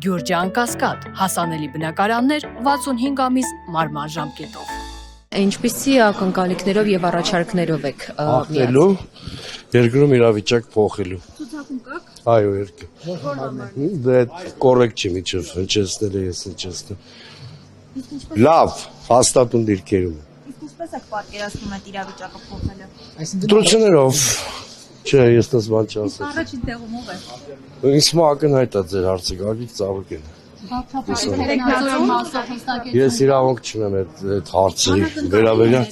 Գյուրջան Կասկադ, հասանելի բնակարաններ 65 ամիս մարման ժամկետով։ Ինչպիսի ակնկալիքներով եւ առաջարկներով եք Ախտելու, երկրում իրավիճակ փոխելու։ Ցուցակում կաք։ Այո, երկու։ Դե կոռեկտ չի միջով, հնչեցնել է ես հնչեցնել։ Լավ, հաստատուն դիրքերում։ Իսկ ինչպես եք պատկերացնում այդ իրավիճակը փոխելը։ Դրություններով։ Չէ, ես դες բան չասեմ։ Առաջին տեղում ով է։ Ինձ մա ակնհայտ է ձեր հարցը, Գագիկ Ծառուկեն։ Ես իրավունք չունեմ այդ հարցի վերաբերյալ։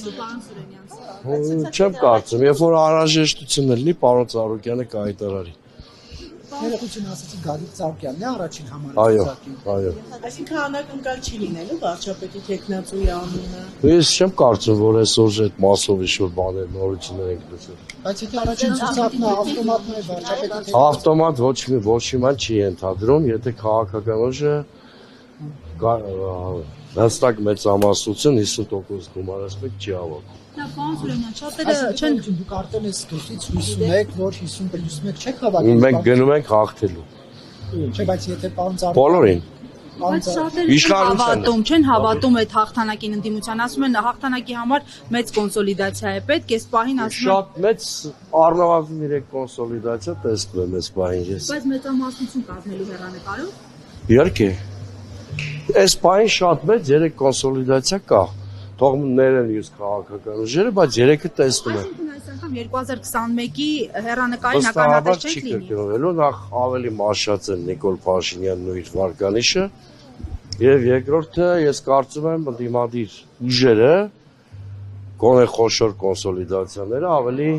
Չեմ կարծում, երբ որ անհրաժեշտություն լինի, պարոն Ծառուկյանը կհայտարարի։ Ներողություն ասացի Գագիկ Ծառուկյանն է առաջին Այո, համարը։ այո։ Այսինքն անակնկալ չի լինելու վարչապետի տեխնացուի անունը։ Ես չեմ կարծում, որ այսօր այդ մասով ինչ-որ բաներ նորություններ ենք լսել։ Բայց եթե առաջին ցուցակն ավտոմատն է վարչապետի Ավտոմատ ոչ մի բան չի ենթադրում, եթե քաղաքական ուժը հստակ մեծամասնություն 50% գումարացնեք չի հավաքում։ Պարոն Սուրենյան, շատերը չեն դուք արդեն այս դուրսից հույս ունեք, որ 50+1 չեք հավաքում։ Մենք գնում ենք հաղթելու։ Չէ, բայց եթե պարոն Ծառուկյան Բոլորին։ բայց շատերը չեն հավատում այդ հաղթանակին ընդդիմության, ասում են հաղթանակի համար մեծ կոնսոլիդացիա է պետք, այս պահին ասում են Շատ մեծ առնվազն 3 կոնսոլիդացիա տեսնում եմ այս պահին ես։ բայց մեծամասնություն կազմելու հեռանկարով Իհարկե։ Այս պահին շատ մեծ 3 կոնսոլիդացիա կա։ Թող ներեն յուս քաղաքական ուժերը, բայց 3-ը տեսնում եմ։ այսինքն այս անգամ 2021-ի հեռանկարին ականատես չենք լինի։ Կրկնվելու նախ ավելի մաշած են Նիկոլ Փաշինյանն ու իր վարկանիշը, եւ երկրորդը ես կարծում եմ ընդդիմադիր ուժերը գոնե խոշոր կոնսոլիդացիաները ավելի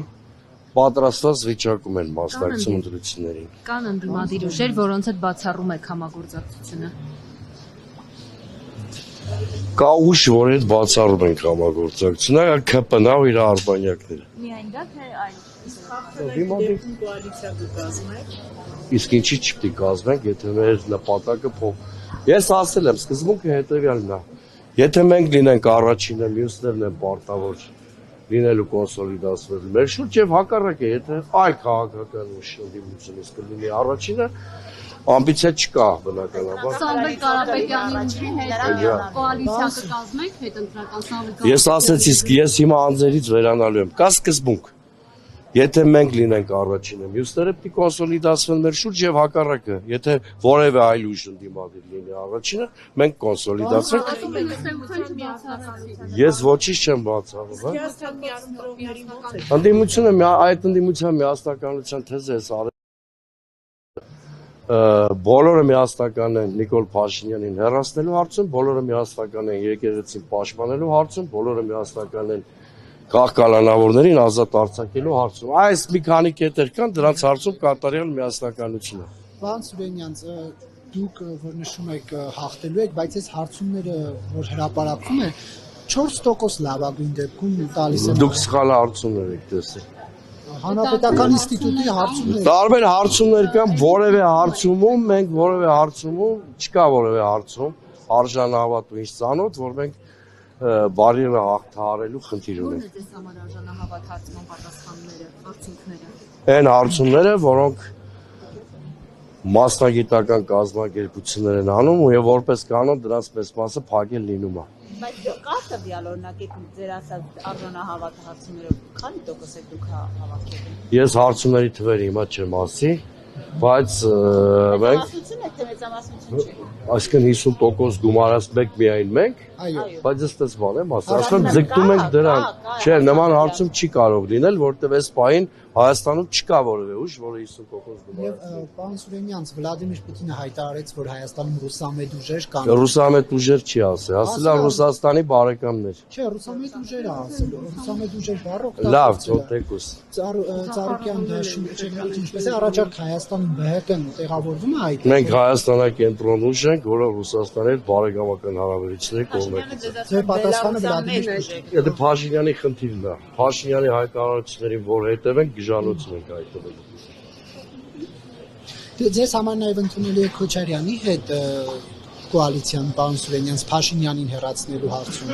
պատրաստված վիճակում են մասնակցում ընտրություններին։ Կան ընդդիմադիր ուժեր, որոնց հետ բացառում եք համագործակցությունը։ Կա ուժ, որ հետ բացառում ենք համագործակցությունը, ԿՊՆ-ը ու իր արբանյակները։ Միայն դա թե այլ։ Դիմադիր կոալիցիա կկազմեք։ Իսկ ինչի չպետք է կազմենք, եթե մեր նպատակը Ես ասել եմ, սկզբունքը հետևյալն է։ Եթե մենք լինենք առաջինը, մյուսներն են պարտավոր լինելու կոնսոլիդացվել մեր շուրջ եւ հակառակը, եթե այլ քաղաքական ուժ ընդդիմությունից կլինի առաջինը, ամբիցիա չկա բնականաբար։ Սամվել Կարապետյանի ուժի հետ կոալիցիա կկազմեք հետընտրական Սամվել Ես ասեցի, իսկ ես հիմա անձերից վերանալու եմ։ Կա սկզբունք։ Եթե մենք լինենք առաջինը, մյուսները պետք է կոնսոլիդացվեն մեր շուրջ եւ հակառակը։ Եթե որևէ այլ ուժ ընդդիմադիր լինի առաջինը, մենք կոնսոլիդացենք։ Ես ոչինչ չեմ բացառում, հա։ Ընդդիմությունը այդ ընդդիմության միասնականության թեզը էս արել բոլորը միասնական են Նիկոլ Փաշինյանին հեռացնելու հարցում, բոլորը միասնական են եկեղեցին պաշտպանելու հարցում, բոլորը միասնական են քաղաքականավորներին ազատ արձակելու հարցում։ Այս մի քանի կետեր կան, դրանց հարցում կատարյալ միասնականություն է։ Պարոն Սուրենյան, դուք որ նշում եք հաղթելու եք, բայց այս հարցումները որ հրապարակվում են 4% լավագույն դեպքում տալիս են։ Դուք սխալ հարցումներ եք տեսել։ Հանրապետական ինստիտուտի հարցումներ։ Տարբեր հարցումներ կան, որևէ հարցումում մենք որևէ հարցումում չկա որևէ հարցում արժանահավատ ու ինչ ծանոթ, որ մենք բարիերը հաղթահարելու խնդիր ունենք։ Ո՞րն է ձեզ համար արժանահավատ հարցման պատասխանները, արդյունքները։ Այն հարցումները, որոնք մասնագիտական կազմակերպություններ են անում եւ որպես կանոն դրանց մեծ մասը փակել լինում է։ Բայց կա տվյալ օրինակ ձեր ասած արժանահավատ հարցումներով քանի տոկոս եք դուք հավաքել։ Ես հարցումների թվերը հիմա չեմ ասի, բայց մենք Մասնություն է թե մեծամասնություն չէ։ այսինքն 50% գումարացնենք միայն մենք, Այո։ բայց ըստ բան եմ ասում, ձգտում ենք դրան։ Չէ, նման հարցում չի կարող լինել, որտեղ այս պահին Հայաստանում չկա որևէ ուժ, որը 50% գումարացնի։ Եվ պարոն Սուրենյան, Վլադիմիր Պուտինը հայտարարեց, որ Հայաստանում ռուսամետ ուժեր կան։ Ռուսամետ ուժեր չի ասել, ասել է Ռուսաստանի բարեկամներ։ Չէ, ռուսամետ ուժեր է ասել, ռուսամետ ուժեր բառը Լավ, ցոտեկուս։ Ծառուկյան դաշին ինչպես է առաջարկ Հայաստանում ԲՀԿ-ն տեղավորվում է այդ։ Մենք Հայաստանակենտրոն ուժ ենք, որը Ռուսաստանի հետ բարեկամական հարաբերությունների կողմնակից է։ Ձեր պատասխանը Վլադիմիր Պուտինը։ Դա Փաշինյանի խնդիրն է։ Փաշինյանի հայտարարություններին, որ հետևենք, գժանություն ենք հայտնվելու։ Ձեզ համար նաև ընդունելի է Քոչարյանի հետ կոալիցիան, պարոն Սուրենյան, Փաշինյանին հեռացնելու հարցում։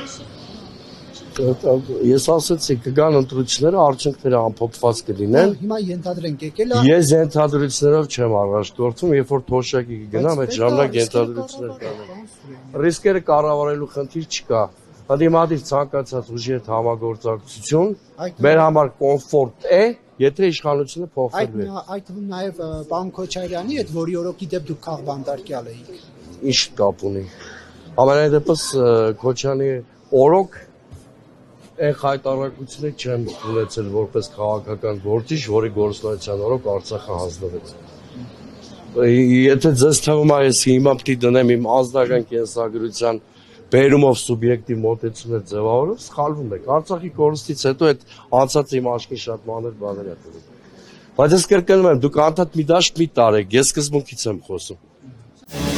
Ես ասացի կգան ընտրությունները, արդյունքները ամփոփված կլինեն։ Հիմա ենթադրենք եկել է Ես ենթադրություններով չեմ առաջ գործում, երբ որ թոշակի կգնամ, այդ ժամանակ ենթադրություններ կանեմ։ Ռիսկերը կառավարելու խնդիր չկա։ Ընդդիմադիր ցանկացած ուժի հետ համագործակցություն մեր համար կոմֆորտ է, եթե իշխանությունը փոխվելու է։ այդ թվում նաև պարոն Քոչարյանի հետ, որի օրոքի դեպ դուք քաղբանտարկյալ էիք։ Ինչ կապ ունի։ Ամենայն դեպս Քոչյանի օրոք այն հայտարարությունը չեմ ունեցել որպես քաղաքական գործիչ, որի գործունեության օրոք Արցախը հանձնվեց։ Եթե ձեզ թվում է, ես հիմա պետք է դնեմ իմ ազնական կենսագրության բերումով սուբյեկտիվ մոտեցումներ ձևավորով, սխալվում եք։ Արցախի կորստից հետո այդ անցած իմ աչքին շատ մանր բաներ ա տվել։ Բայց ես կրկնում եմ, դուք անդադ մի դաշտ մի տարեք, ես սկզբունքից եմ խոսում։